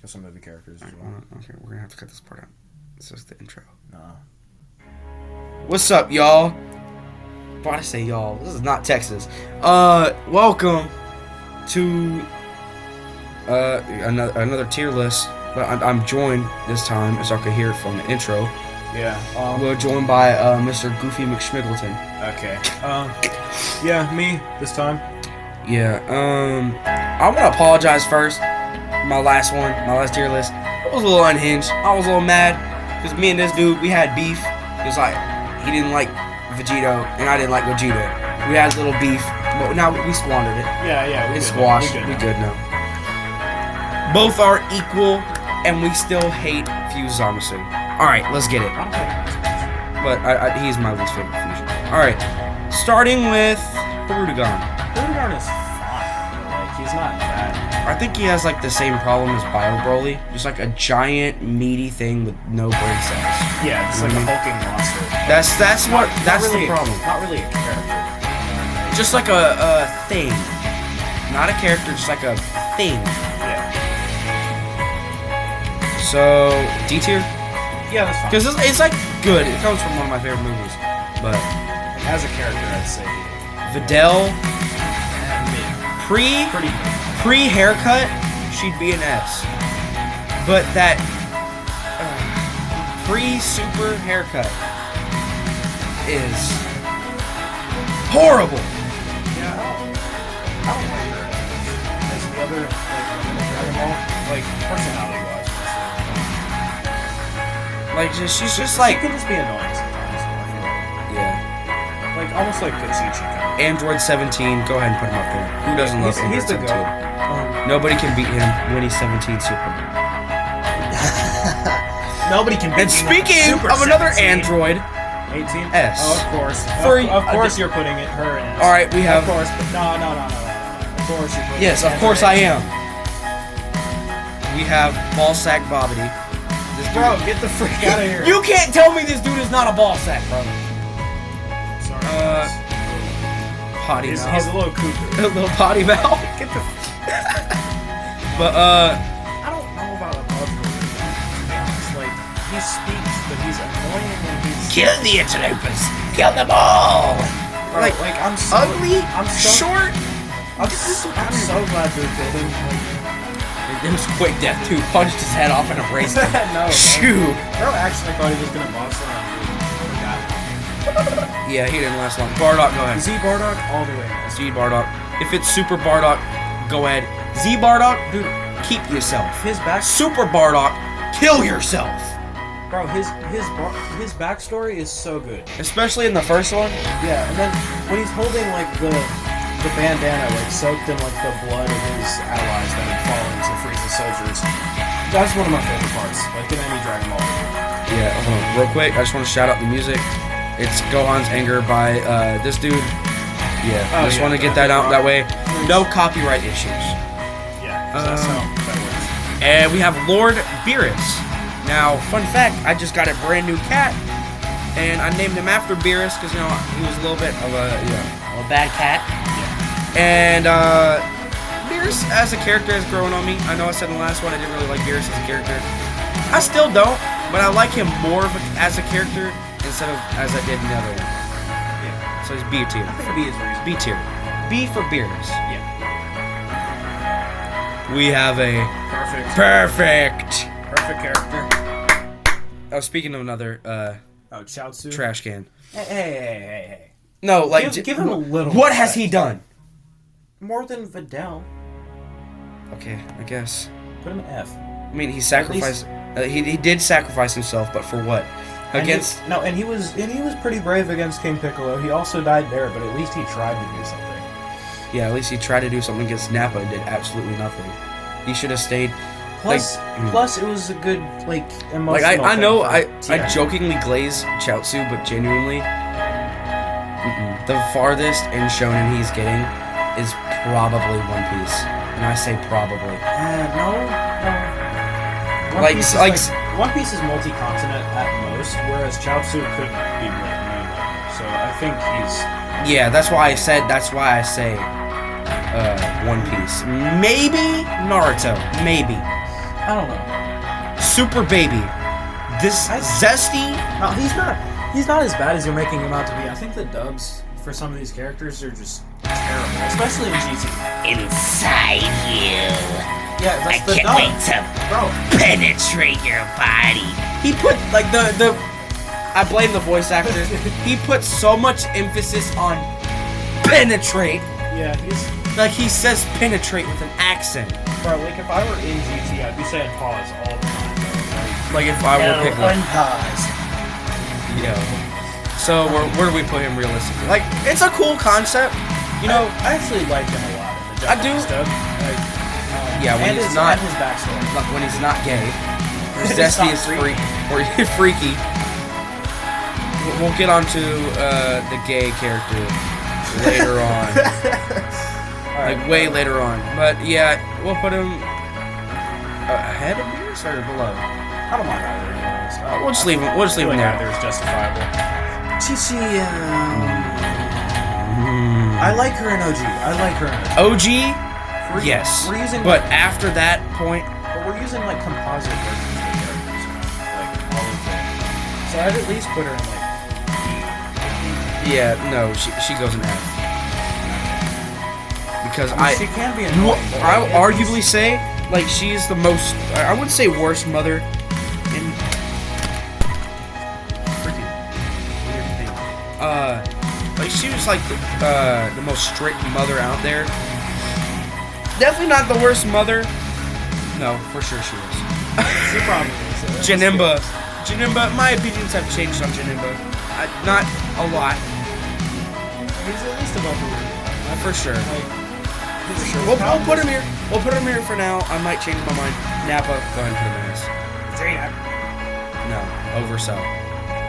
some movie characters as well. Okay, we're gonna have to cut this part out. This is the intro. No. What's up, y'all? Why'd I say y'all? This is not Texas. Welcome to another tier list. But I'm joined this time, as I could hear from the intro. Yeah. We're joined by Mr. Goofy McSchmiggleton. Okay. Yeah, me this time. Yeah. I want to apologize first. My last tier list. I was a little unhinged. I was a little mad because me and this dude, we had beef. It was like he didn't like Vegito and I didn't like Gogeta. We had a little beef, but now we squandered it. Yeah. It's squashed. We good now. Both are equal, and we still hate Fuse Zamasu. All right, let's get it. But he's my least favorite fusion. All right, starting with Barudagon. Barudagon is fine. Like, he's not bad. I think he has like the same problem as Bio Broly, just like a giant meaty thing with no brain cells. Yeah, it's like a hulking monster. That's the problem. Not really a character. Just like a thing, not a character, just like a thing. Yeah. So D tier. Yeah, that's fine. Because it's like good. It comes from one of my favorite movies. But as a character, I'd say Videl, pretty pre haircut, she'd be an S. But that pre super haircut is horrible. Yeah, I don't like her as the other Dragon Ball, like personality wise. Like she's just like she can just be annoying sometimes. I feel like. Yeah. Like almost like Gotsuchi kind of. Android 17, go ahead and put him up there. Who doesn't love Android He's the 17? goat. Nobody can beat him when he's 17 Super. Nobody can beat And speaking Super of another 17. Android, 18? S. Oh, of course. Of course you're putting her in S. Alright, we have... Of course, but no. Of course you're putting Yes, of course I am. We have Ballsack Bobbity. This dude... Bro, get the frick out of here. You can't tell me this dude is not a ballsack, bro. Sorry. Potty He's mouth. a little cuckoo. A little potty mouth. Get the... But, I don't know about above her, to be honest. Like, he speaks, but he's annoying when he's... kill the interlopers. Kill them all. Bro, like I'm so... ugly, I'm so... short. I'm so glad they're building, like... It was quick death too. Punched his head off and erased it. No. Shoot. Bro, actually, I thought he was gonna box around. Yeah, he didn't last long. Bardock, go ahead. Z Bardock all the way. Man. Z Bardock. If it's Super Bardock, go ahead. Z Bardock, dude, keep yourself. His back, Super Bardock, kill yourself. bro. His backstory is so good. Especially in the first one. Yeah, and then when he's holding like the bandana, like soaked in like the blood of his allies that had fallen to Frieza's soldiers. That's one of my favorite parts, like in any Dragon Ball. Yeah, hold on. Real quick, I just want to shout out the music. It's Gohan's Anger by this dude. Yeah, I just want to get that out that way. No copyright issues. Yeah, that's how that works. And we have Lord Beerus. Now, fun fact, I just got a brand new cat, and I named him after Beerus because, you know, he was a little bit of a bad cat. Yeah. And Beerus as a character has grown on me. I know I said in the last one I didn't really like Beerus as a character. I still don't, but I like him more as a character instead of as I did in the other one. Yeah. So he's B tier. I think B is reasonable. B tier. B for Beerus. Yeah. We have a perfect character. Oh, speaking of another Chaozu. trash can. Hey. No, like give him a little. What has he done? More than Videl. Okay, I guess. Put him in F. I mean, he sacrificed. He did sacrifice himself, but for what? Against and he was pretty brave against King Piccolo. He also died there, but at least he tried to do something. Yeah, at least he tried to do something against Nappa and did absolutely nothing. He should have stayed. Plus, it was a good emotional. Like I know I jokingly glaze Chaozu, but genuinely, the farthest in Shonen he's getting is probably One Piece, and I say probably. No. One Piece is multi-continent at most, whereas Chaozu could be mainland. So I think he's... Yeah, that's why I say One Piece. Maybe Naruto. Maybe. I don't know. Super Baby. This zesty. No, he's not. He's not as bad as you're making him out to be. I think the dubs for some of these characters are just terrible, especially in GT. Inside you. Yeah, I that's the can't dub. wait to Bro, penetrate your body. He put like the. I blame the voice actor. He put so much emphasis on penetrate. yeah, he's. Like he says penetrate with an accent. Bro, like if I were in GT, I'd be saying pause all the time. Like if I were picking up. Unpause. Yeah. So where do we put him realistically? Like it's a cool concept. You know, I actually like him a lot in the I do. Japanese dub. Like, Yeah, when and he's his, not- and his backstory. like when he's not gay. Or He's zesty not is freaky. or freaky. We'll get onto the gay character later on. Like way later on. But yeah, we'll put him ahead of Beerus or below? I don't mind either. Anyways. We'll just leave him. We'll just leave him Either there. is justifiable. Chichi, I like her in OG. I like her in OG. OG, We're- yes. We're using, But after that point, but we're using like composite versions of the characters, like all of them. So I'd at least put her in like. yeah, no, she goes in F. Because I mean, she can be annoying. but, like, I'll at arguably least- say, like, she's the most, I wouldn't say worst mother in, freaking weird thing. Like, she was like the most strict mother out there. Definitely not the worst mother. No, for sure she is. She probably is. Janemba, my opinions have changed on Janemba. Not a lot, He's at least above the ring. for sure. Like, For sure. We'll put him here. We'll put him here for now. I might change my mind. Nappa, go ahead and put him in this. Zaynab. No, oversell.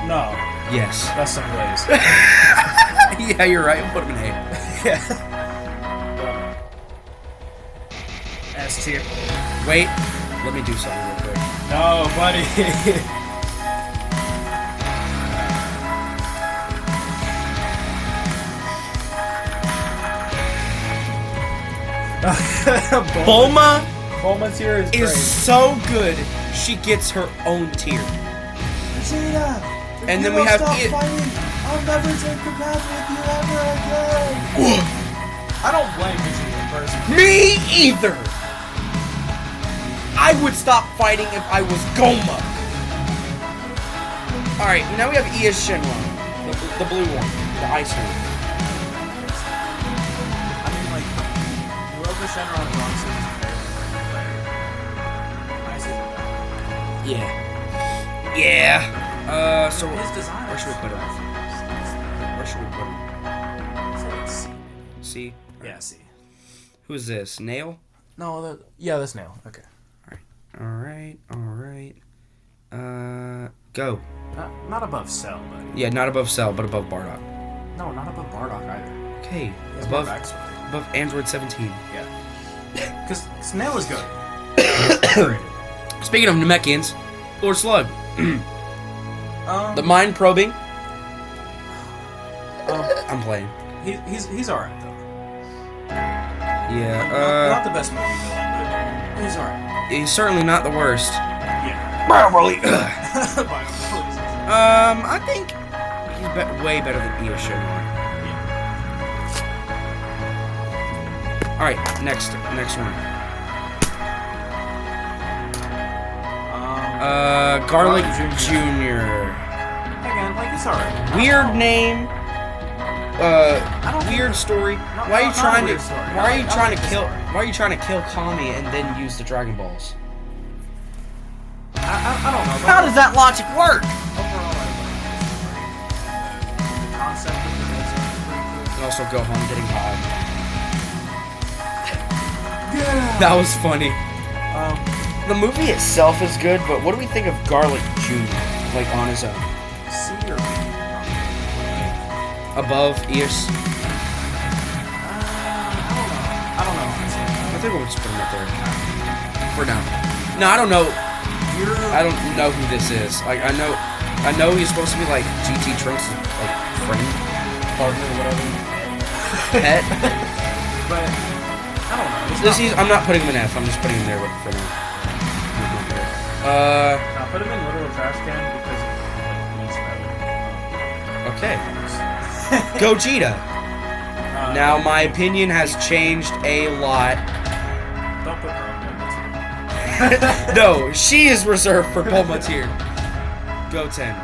No, Yes. that's some glaze. Yeah, you're right. We'll put him in A. Yeah. S tier. Wait, let me do something real quick. No, buddy. Bulma Bulma tier is is great. so good. She gets her own tier. Vegeta, if And you then we don't have stop it- fighting, I'll never take the path with you ever again. I don't blame Vegeta personally. Me either. I would stop fighting if I was Goma. All right, now we have Ia Shenron, the blue one, the ice one. I mean, like, Robo Shenron and Roxy is very player. Yeah. Yeah. So His design. where should we put him? Where should we put him? C. Yeah, C. Who is this? Nail? No, yeah, that's Nail. Okay. All right. Go. Not above Cell, but Yeah, not above Cell, but above Bardock. no, not above Bardock either. Okay. It's more Above backstory. Android 17. Yeah. Because Nail is good. Speaking of Namekians, Lord Slug. The The mind probing. I'm playing. he's alright though. Yeah. Not the best movie villain, but he's alright. He's certainly not the worst. Yeah. Probably. By all means. I think he's way better than Ia Shenron. All right, next one. Garlic Jr. Again, like it's alright. Weird name. Weird story. Why are you not a trying to? weird story. Why are you I trying like to the kill? story. Why are you trying to kill Kami and then use the Dragon Balls? I don't know. How does that logic work? Overall, I like the story. The concept of the Red is pretty cool. And also Gohan getting high. Yeah. That was funny. Um, The movie itself is good, but what do we think of Garlic Jr. like on his own? C or B? Above Ears? I don't know. Honestly. I think we'll just put him up there. For now. No, I don't know. I don't know who this is. Like I know he's supposed to be like GT Trunks' like friend, Partner, whatever. pet. But I don't know. It's This not- I'm not putting him in F. I'm just putting him there for now. Now put him in literal trash can because he's better. Okay. Gogeta. Now my opinion has changed a lot. Don't put her on No, she is reserved for Bulma tier. Goten.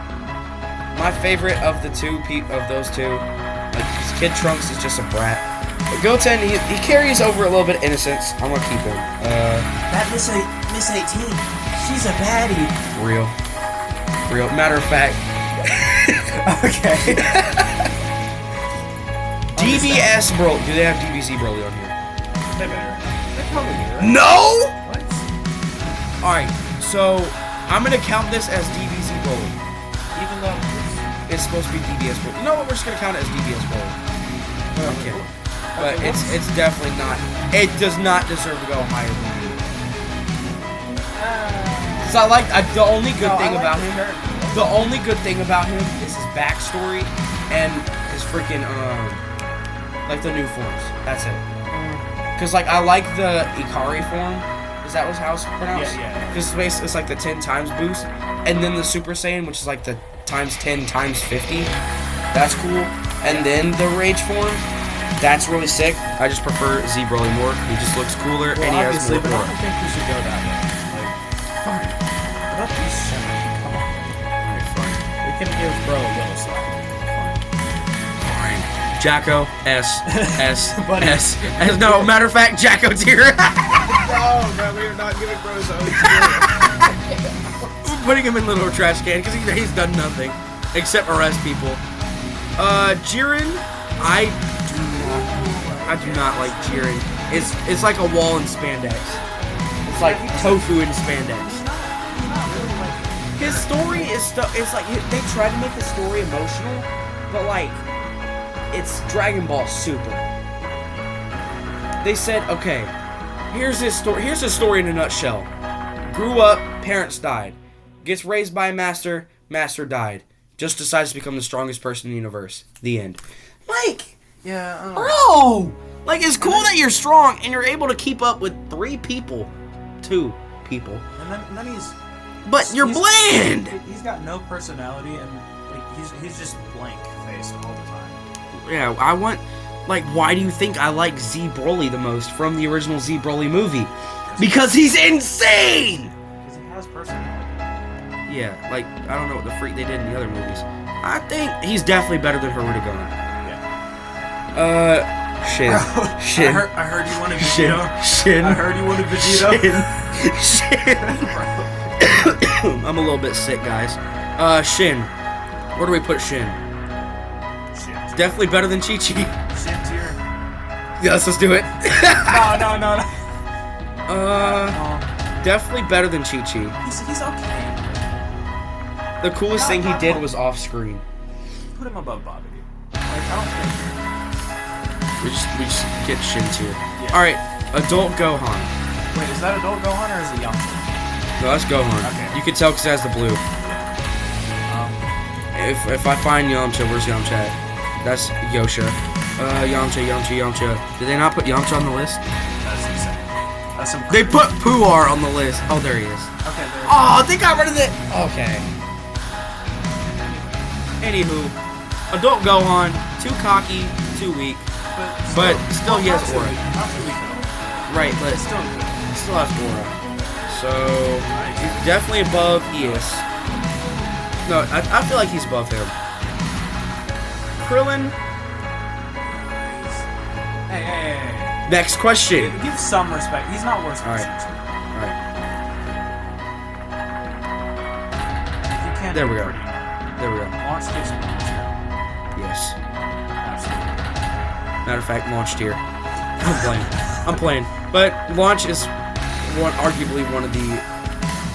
My favorite of those two, like, 'cause Kid Trunks is just a brat. But Goten, he carries over a little bit of innocence. I'm gonna keep him. That Miss 18, she's a baddie. Real. Matter of fact, Okay. DBS Broly. Do they have DBZ Broly on here? They better. They probably do, right? No! What? Alright, so I'm gonna count this as DBZ Broly. Even though It's supposed to be DBS Broly. You know what? We're just gonna count it as DBS Broly. I'm kidding. But it's definitely not. It does not deserve to go higher than me. So the only good thing about him. The only good thing about him is his backstory and his freaking like the new forms. That's it. Cause like I like the Ikari form. Is that how it's pronounced? Yeah. Cause it's like the 10 times boost, and then the Super Saiyan, which is like the times 10 times 50. That's cool. And then the Rage form. That's really sick. I just prefer Z Broly more. He just looks cooler and he has obviously, more but I aura. don't think we should go that way. Like, fine. What about these Shimmer? Come on. Alright, fine. We can give bro a little slack. Fine. Jacko S. Buddy. S. No, matter of fact, Jacko tier. No, bro, we are not giving bros a We're putting him in little trash can because he's done nothing except arrest people. Jiren, I do not like Jiren. It's like a wall in spandex. It's like tofu in spandex. His story is like they tried to make the story emotional, but like it's Dragon Ball Super. They said, okay, here's his story. Here's his story in a nutshell. Grew up, parents died. Gets raised by a master, master died. Just decides to become the strongest person in the universe. The end. Like, Yeah, bro! Like, it's cool that you're strong and you're able to keep up with 2 people. And then he's... But you're bland! He's got no personality and like he's just blank faced all the time. Yeah, I want... Like, why do you think I like Z Broly the most from the original Z Broly movie? Because he's insane! Because he has personality. Yeah, like, I don't know what the freak they did in the other movies. I think he's definitely better than Hirudegarn. Yeah. Shin. I heard you wanted Vegito. Shin. I heard you wanted Vegito. Shin. I'm a little bit sick, guys. Shin. Where do we put Shin? Shit. Definitely better than Chi-Chi. Shit tier. Yes, let's do it. No. Definitely better than Chi-Chi. He's okay. The coolest thing he did was off screen. Put him above Bobby. Like, I don't think... We just get Shin tier. Yeah. Alright, Adult Gohan. Wait, is that Adult Gohan or is it Yamcha? No, that's Gohan. Okay. You can tell because it has the blue. If I find Yamcha, where's Yamcha at? That's Yosha. Yamcha. Did they not put Yamcha on the list? That's insane. That's some... They put Puar on the list. Oh, there he is. Okay, there. Oh, they got rid of it. Okay. Anywho, Adult Gohan, too cocky, too weak. But still he has aura. Right, but Still good. he still has aura. So, he's definitely above Eos. No, I feel like he's above him. Krillin, Hey. next question. Give some respect. He's not worse than Alright. Chi-Chi. Alright, You can't There do we go. pretty enough. there we go. Launch gives him Yes. absolutely. Matter of fact, Launch tier. I'm playing. But Launch is arguably one of the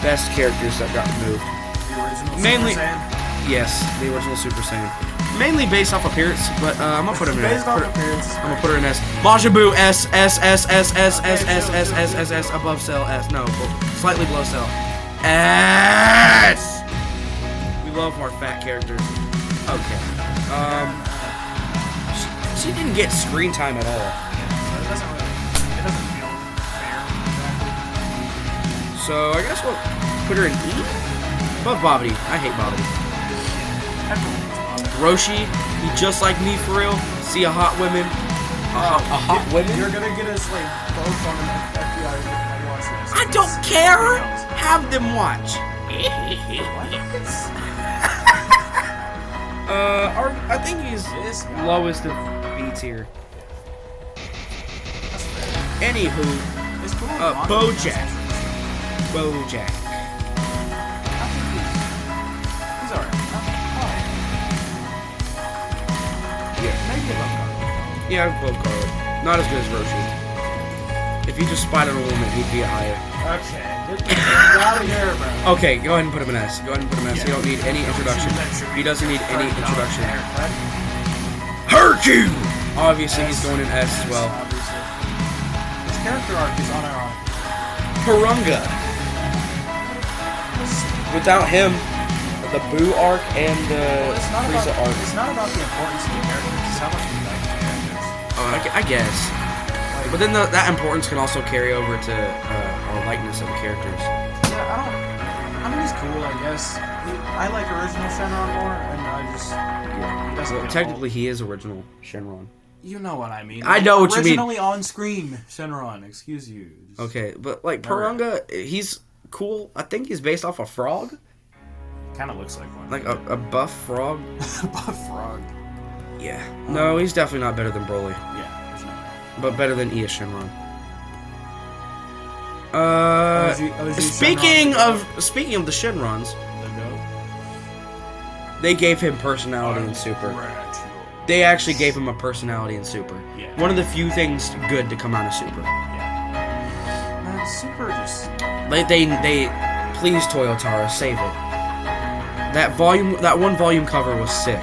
best characters that got removed. The original Mainly- Super Saiyan. Yes, the original Super Saiyan. Mainly based off appearance, but I'm gonna put him in S. Based off appearance. I'm gonna put her in S. Majin Buu S above Cell S. No, slightly below Cell. S. We love our fat characters. Okay. She didn't get screen time at all. So it doesn't feel fair. So I guess put her in E? But Babidi. I hate Babidi. Roshi, he just like me for real. See a hot woman. A hot woman? You're gonna get us like both on an FBI watch list. I don't care. Have them watch. I think he's lowest of B tier. Anywho, It's cool. Bojack. Bojack. He's alright. Yeah. Maybe above Carl. Yeah, I've both Carl. Not as good as Roshi. If he just spied on a woman, he'd be higher. Okay. Get out of here, bro. Okay, go ahead and put him in S. Go ahead and put him in S. He don't need any introduction. He doesn't need any introduction. Hercule! Obviously, he's going in S as well. Obviously. His character arc is unironic. Purunga. Without him, the Boo arc and the Frieza arc. It's not about the importance of the characters. It's how much we like the characters. I guess. But then that importance can also carry over to our likeness of the characters. Yeah, I mean, he's cool, I guess. I like original Shenron more, and I just... Yeah. He doesn't Well, get technically, he is original Shenron. You know what I mean. I know what you mean. Originally on screen Shenron, excuse you. Just Okay, but like Purunga, he's cool. I think he's based off a frog, kind of looks like one. like a buff frog. Buff frog. Yeah. No, he's definitely not better than Broly, Yeah, there's no way. but better than Iya Shenron. Speaking of the Shenrons, The goat. they gave him personality in Super. They actually gave him a personality in Super. Yeah. One of the few things good to come out of Super. Yeah. Man, Super just... They please Toyotaro, save it. That one volume cover was sick.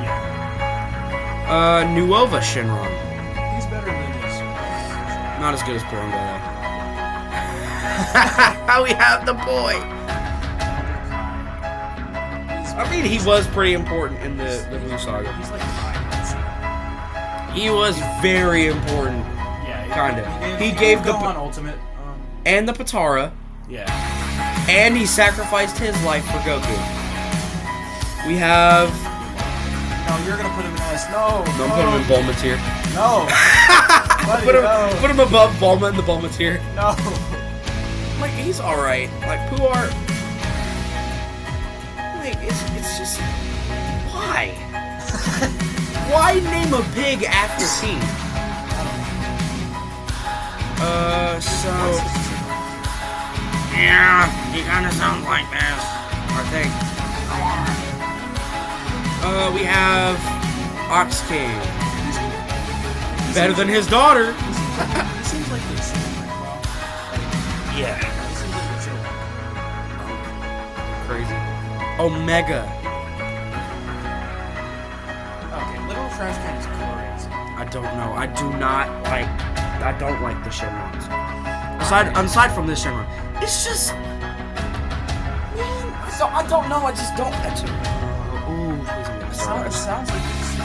Yeah. Nuova Shenron. He's better than his... Not as good as Purunga though. We have the boy. I mean, he was pretty important in the Blue Saga. He's like 5. He was very important, Yeah. kinda. He gave the Gohan Ultimate. and the Patara, Yeah. and he sacrificed his life for Goku. We have. No, you're gonna put him in S. No. Don't put him in Bulma tier. No. Buddy, Put him, no. put him above Bulma in the Bulma tier. No. Like, he's alright. Like, Puar. Like, it's just. Why? Why name a pig after King? So. Yeah, he kinda sounds like this. I think. We have Ox King. Better than his daughter. He seems like this. Yeah. He seems like a chill. Crazy. Omega. Okay, Little Trash Can is glorious. I don't know. I don't like the Shenrons. Aside from this Shenron, it's just. Man, so I don't know. I just don't. Ooh, please don't get me started. It sounds like it's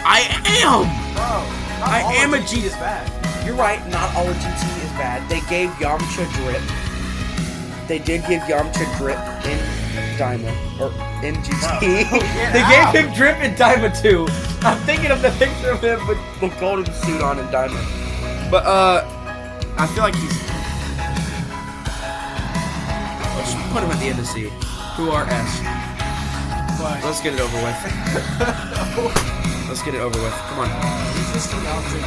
I am. Bro, not I all am of a GT G- is bad. You're right. Not all of GT is bad. They gave Yamcha drip. They did give Yamcha drip in Daima or in GT. They gave him drip in Daima too. I'm thinking of the picture of him with the golden suit on in Daima. But I feel like he's. Let's just put him at the end of C. Who are S? But Let's get it over with. Let's get it over with. Come on. he's just an object.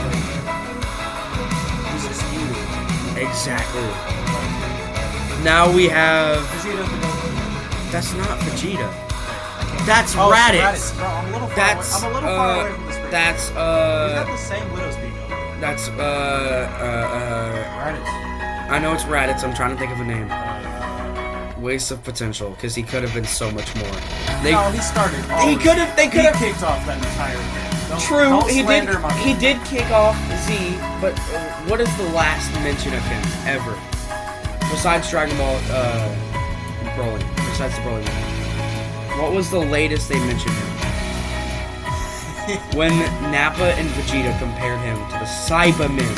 He's just you. Exactly. Now we have. Vegeta the goat. That's not Vegeta. That's Oh, Raditz. Raditz. Bro, I'm a little far That's away. I'm a little far away from the screen. that's He's got the same Widow speed though. that's Raditz. I know it's Raditz. I'm trying to think of a name. Waste of potential, because he could have been so much more. No, he started. He could have. They He could have. kicked off that entire thing. Don't, True, don't he did. slander my He did kick off Z, but what is the last mention of him ever, besides Dragon Ball Broly? Besides the Broly one, what was the latest they mentioned him? When Nappa and Vegeta compared him to the Cybermen.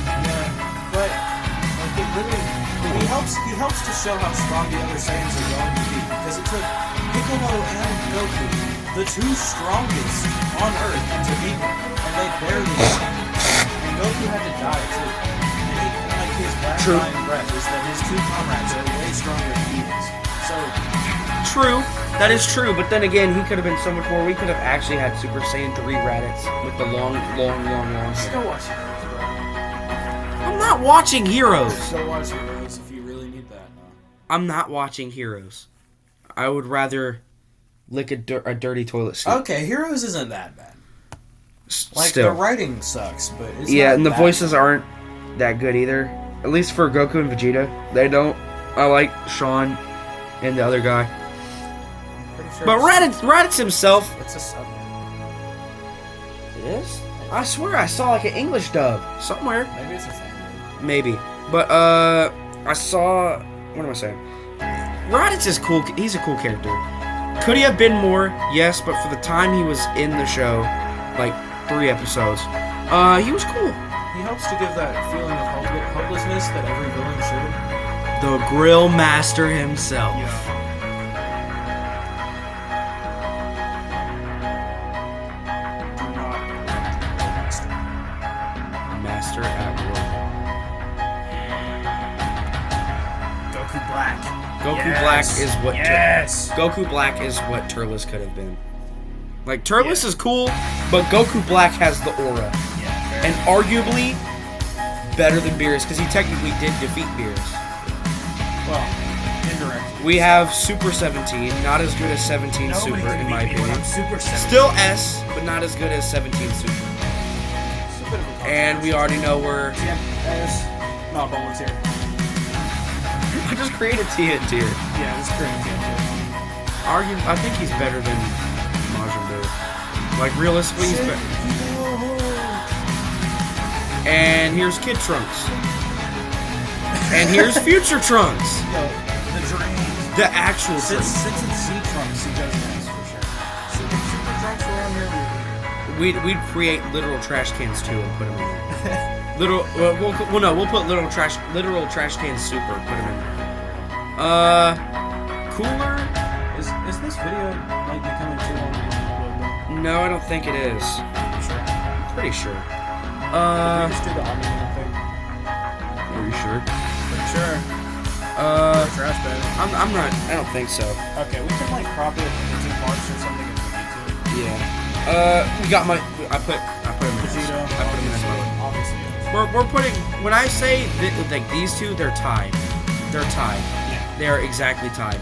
Yeah, but like it really. He helps to show how strong the other Saiyans are going to be, because it took Piccolo and Goku, the two strongest on Earth, to beat him, and they barely won. And Goku had to die too. And his last dying breath is that his two comrades are way stronger than he is. So True. That is true, but then again, he could have been so much more. We could have actually had Super Saiyan 3 Raditz with the long hair. go watch Heroes, bro. I'm not watching Heroes. Go watch Heroes if you really need that. No. I'm not watching Heroes. I would rather lick a dirty toilet seat. Okay, Heroes isn't that bad. Like, Still. the writing sucks, but it's Yeah, not and the that voices aren't that good either. At least for Goku and Vegeta. They don't. I like Sean and the other guy. Pretty sure But it's- Raditz himself... It's a sub. It is? I swear I saw like an English dub somewhere. Maybe it's a thing. Maybe. But, I saw... What am I saying? Raditz is cool. He's a cool character. Could he have been more? Yes, but for the time he was in the show, like 3 episodes, he was cool. He helps to give that feeling of hopelessness that every villain should. The Grill Master himself. Master at work. Goku Black. Goku Black is what Yes. Goku Black is what Turles could have been. Like Turles is cool, but Goku Black has the aura, and arguably better than Beerus because he technically did defeat Beerus. Well, indirectly. We have Super 17, not as good as 17 Nobody Super can in beat my me when opinion. I'm Super 7. Still S, but not as good as 17 Super. It's a bit of a And we already know we're. No, Bulma's here. I just created Tia tier. Yeah, it's crazy. I think he's better than Majin Buu. Like realistically, he's better. And here's Kid Trunks. And here's Future Trunks. Yo, the dream. The actual Since Trunks. it's C Trunks, he does this for sure. Super Trunks were on here. We'd create literal trash cans too and put them in there. We'll put literal trash cans super. Put them in there. Cooler? Is this video like becoming too long to upload? No, I don't think it is. Sure. Pretty sure. Did we just do the Omni-Man thing? Are you sure? Pretty sure. Trash bag. I'm not. I don't think so. Okay, we can like crop it into parts or something if we need to. Yeah. We got my. I put him in this. Vegeta, I put him in this one. obviously. We're putting. When I say like these two, they're tied. They're tied. Yeah. They are exactly tied.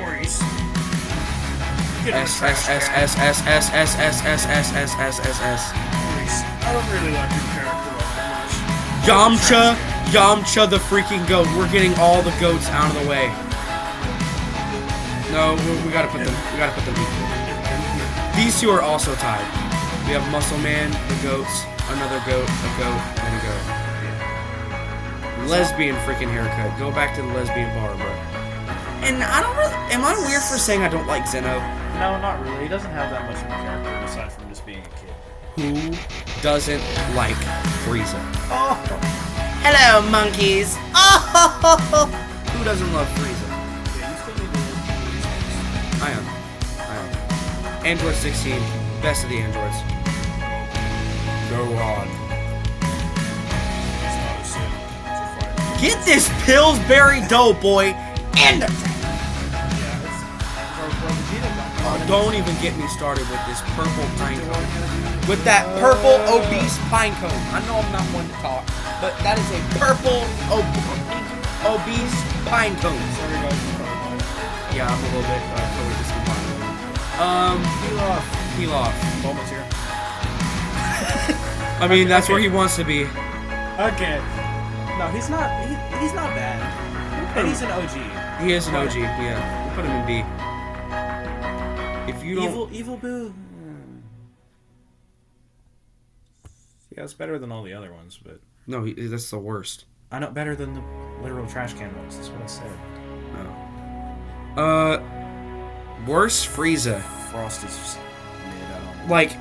Maurice. S S S S S S S S S S S S S S. Maurice. I don't really like your character all that much. Yamcha the freaking goat. We're getting all the goats out of the way. No, we gotta put them. We gotta put them equal. These two are also tied. We have Muscle Man, the goats, another goat, a goat, and a goat. Lesbian freaking haircut. Go back to the lesbian bar, bro. And I don't really. Am I weird for saying I don't like Zeno? No, not really. He doesn't have that much of a character aside from just being a kid. Who doesn't like Frieza? Oh. Hello, monkeys. Oh, who doesn't love Frieza? Yeah, you still need to I am. Android 16, best of the androids. Go on. It's not a sin to fight. Get this Pillsbury Doughboy in the. Yeah, it's... Vegeta got Don't even get me started with this purple pine cone. With that purple obese pine cone. I know I'm not one to talk, but that is a purple obese pine cone. Sorry guys, it's probably Yeah, I'm a little bit totally discombobulated. Peel off. Bulma's here. I mean, that's where he wants to be. Okay. No, he's not. He's not bad. And he's an OG. He is an OG. Yeah, we'll put him in B. If you don't, Evil Boo. Yeah, it's better than all the other ones, but no, that's the worst. I know better than the literal trash can ones. That's what I said. Worse Frieza. Frost is made out. Like,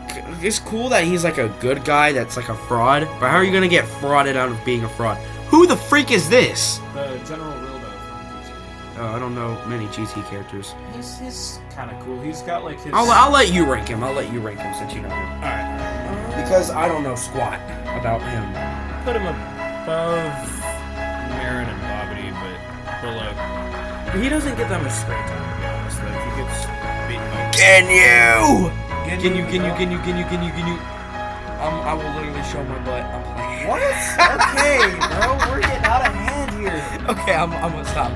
it's cool that he's like a good guy that's like a fraud, but how are you gonna get frauded out of being a fraud? Who the freak is this? The General Rildo from GT. I don't know many GT characters. He's kind of cool. He's got like his. I'll let you rank him. I'll let you rank him since you know him. Alright. Because I don't know squat about him. Put him above Marin and Bobbity, but below. He doesn't get that much screen time, to be honest. Like, he gets beaten by... Can you? I will literally show my butt. I'm playing. What? Okay, bro. We're getting out of hand here. Okay, I'm gonna stop.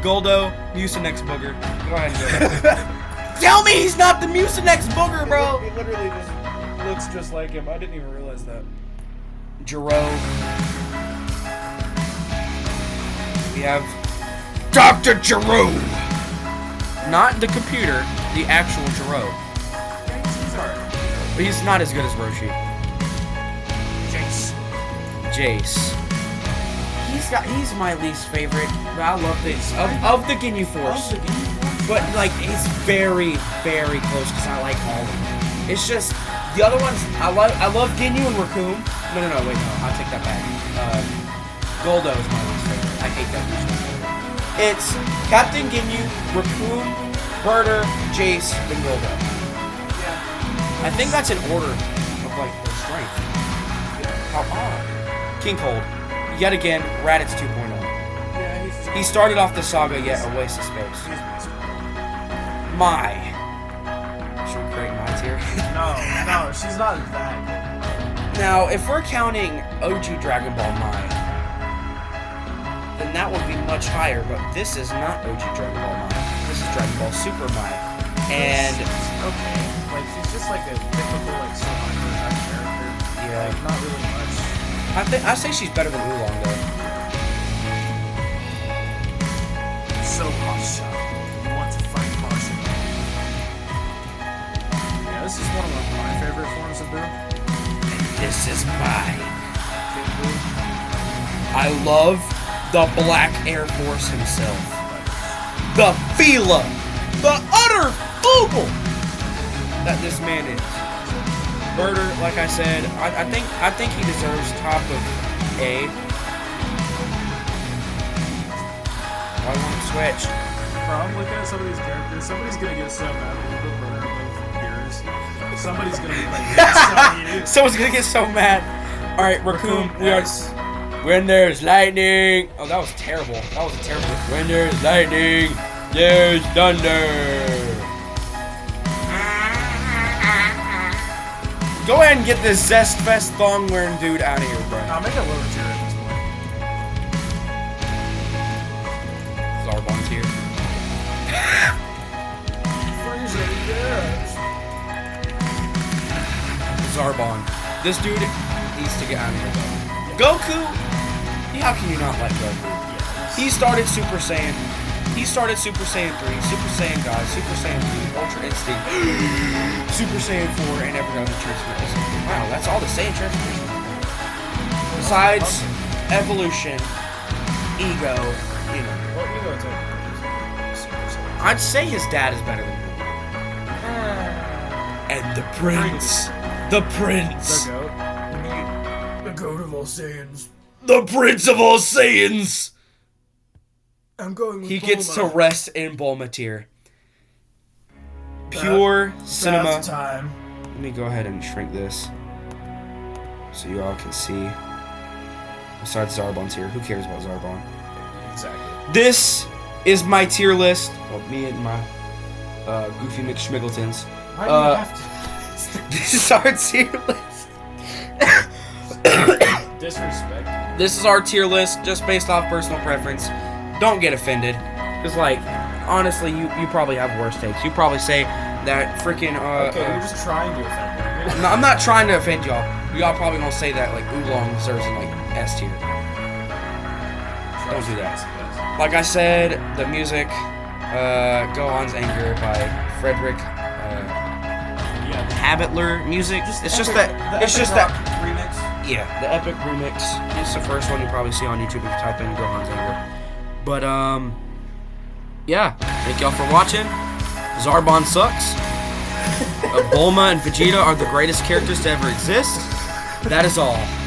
Goldo, Mucinex booger. Go ahead and go. Tell me he's not the Mucinex booger, bro. He literally just looks just like him. I didn't even realize that. Jiro. We have Dr. Jiro. Not the computer, the actual Jiro. But he's not as good as Roshi. Jace. He's my least favorite. But I love this of the Ginyu Force. But like it's very, very close because I like all of them. It's just the other ones I love Ginyu and Raccoon. No, wait, I'll take that back. Goldo is my least favorite. I hate that least favorite. It's Captain Ginyu, Raccoon, Burter, Jace, then Goldo. I think that's an order of like their strength. How odd. King Cold. Yet again, Raditz 2.0. Yeah, He started off the saga yet a waste of space. Mai. Should we create Mai tier? No, she's not that good. Now, if we're counting OG Dragon Ball Mai, then that would be much higher, but this is not OG Dragon Ball Mai. This is Dragon Ball Super Mai. And okay, like she's just like a typical like survivor type character. yeah, Like not really much. I say she's better than Oolong though. So Masha, you want to fight Masha? Yeah, this is one of my favorite forms of Boo. This is mine. I love the Black Air Force himself. The Fila. The utter fool that this man is. Burter, like I said, I think he deserves top of A. Why won't it switch? Bro, I'm looking at some of these characters. Somebody's gonna get so mad when we put Burner above Beerus. Somebody's gonna be like, yes, Someone's gonna get so mad. Alright, Raccoon, when there's lightning. Oh, that was terrible. That was terrible. When there's lightning, there's thunder. Go ahead and get this Zest Fest thong wearing dude out of here, bro. I'll make a lower tier at this point. Zarbon's here. Zarbon. This dude needs to get out of here. Goku! How can you not like Goku? He started Super Saiyan. He started Super Saiyan 3, Super Saiyan God, Super Saiyan 3, Ultra Instinct, Super Saiyan 4, and every other transformation. Wow, that's all the Saiyan transformation. Besides Evolution, Ego, you know. What ego type? I'd say his dad is better than him. And the Prince. The Prince. The goat. The goat of all Saiyans. The Prince of all Saiyans. I'm going with He gets to rest in Bulma tier. Pure cinema. Time. Let me go ahead and shrink this so you all can see. Besides Zarbon's here, who cares about Zarbon? Exactly. This is my tier list of me and my Goofy McSchmiggletons. Why do you have to? This is our tier list. Disrespect. This is our tier list, just based off personal preference. Don't get offended, because like, honestly, you probably have worse takes. You probably say that freaking Okay, you're just trying to offend me. I'm not trying to offend y'all. Y'all probably gonna say that like Oolong deserves in like S tier. Don't do that. Like I said, the music, Gohan's Anger by Frederick Habitler music. It's just that remix. yeah, the epic remix. It's the first one you probably see on YouTube if you type in Gohan's Anger. But yeah, thank y'all for watching. Zarbon sucks. Bulma and Vegeta are the greatest characters to ever exist. That is all.